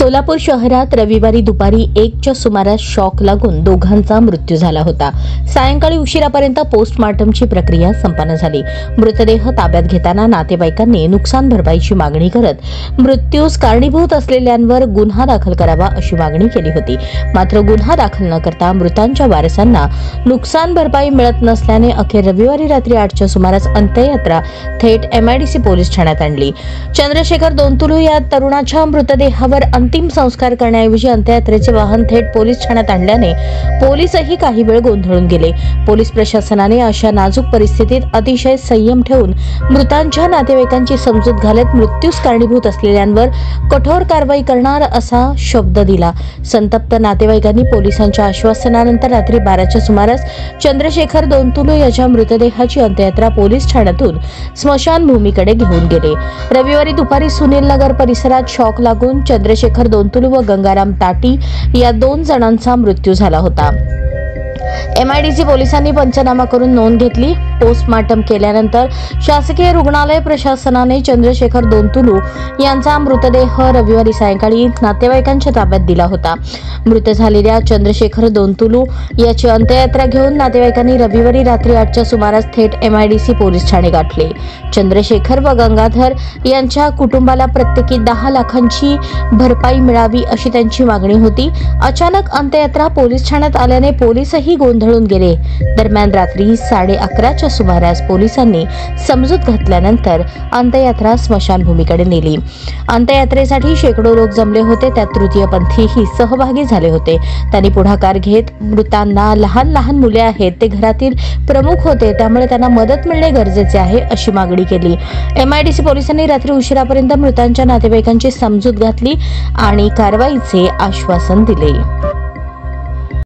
सोलापूर शहरात रविवारी दुपारी 1च्या सुमारास शॉक लागून दोघांचा मृत्यू झाला होता। सायंकाळी उशिरापर्यंत पोस्टमार्टमची प्रक्रिया संपन्न झाली। मृतदेह ताब्यात घेताना नातेवाईकांनी नुकसान भरपाईची मागणी करत मृत्यूस कारणीभूत असलेल्यांवर गुन्हा दाखल करावा अशी मागणी केली होती। मात्र गुन्हा दाखल न करता मृतांच्या वारसांना नुकसान भरपाई मिळत नसल्याने अखेर रविवारी रात्री 8च्या सुमारास अंत्ययात्रा थेट MIDC पोलीस ठाण्यात आणली। चंद्रशेखर दोंतुलू या तरुणाच्या मृतदेहावर अंतिम संस्कार करण्याऐवजी अंत्ययात्रेचे वाहन थेट पोलीस ठाण्यात आणल्याने पोलीसही काही वेळ गोंधळून गेले। पोलीस प्रशासनाने अशा नाजूक परिस्थितीत अतिशय संयम ठेवून मृतांच्या नातेवाईकांची समजूत घालत मृत्यूस कारणीभूत असलेल्यांवर कठोर कारवाई करणार असा शब्द दिला। संतप्त नातेवाईकांनी पोलिसांच्या आश्वासनानंतर रात्री 12च्या सुमारास चंद्रशेखर दोंतुलू याच्या मृतदेहाची अंत्ययात्रा पोलीस ठाण्यातून स्मशानभूमीकडे घेऊन गेले। रविवारी दुपारी सुनील नगर परिसरात शॉक लागून चंद्रशेखर दोंतुलू व गंगाराम ताटी या 2 जणांचा मृत्यू झाला होता। MIDC पोलिसांनी पंचनामा करून नोंद घेतली। पोस्टमार्टम केल्यानंतर शासकीय रुग्णालय प्रशासनाने चंद्रशेखर दोंतुलू यांचा मृतदेह रविवारी सायंकाळी नातेवाईकांच्या ताब्यात दिला होता। मृत झालेल्या चंद्रशेखर दोंतुलू याची अंत्ययात्रा घेऊन नातेवाईकांनी रविवारी रात्री 8च्या सुमारास थेट MIDC पोलीस ठाणे गाठले। चंद्रशेखर व गंगाधर यांच्या कुटुंबाला प्रत्येकी 10 लाखांची भरपाई मिळावी अशी त्यांची मागणी होती। अचानक अंत्ययात्रा पोलीस ठाण्यात आल्याने पोलीसही गोंधळून गेले। दरम्यान रात्री 11:30च्या सुमारास पोलिसांनी समजूत घातल्यानंतर अंत्ययात्रा स्मशानभूमीकडे नेली। अंत्ययात्रेसाठी शेकडो लोक जमले होते, त्यात तृतीयपंथीही सहभागी झाले होते। त्यांनी पुढाकार घेत मृतांना लहान मुले आहेत, ते घरातील प्रमुख होते, त्यामुळे त्यांना मदत मिळणे गरजेचे आहे अशी मागणी केली। MIDC पोलिसांनी रात्री उशिरापर्यंत मृतांच्या नातेवाईकांची समजूत घातली आणि कारवाईचे आश्वासन दिले।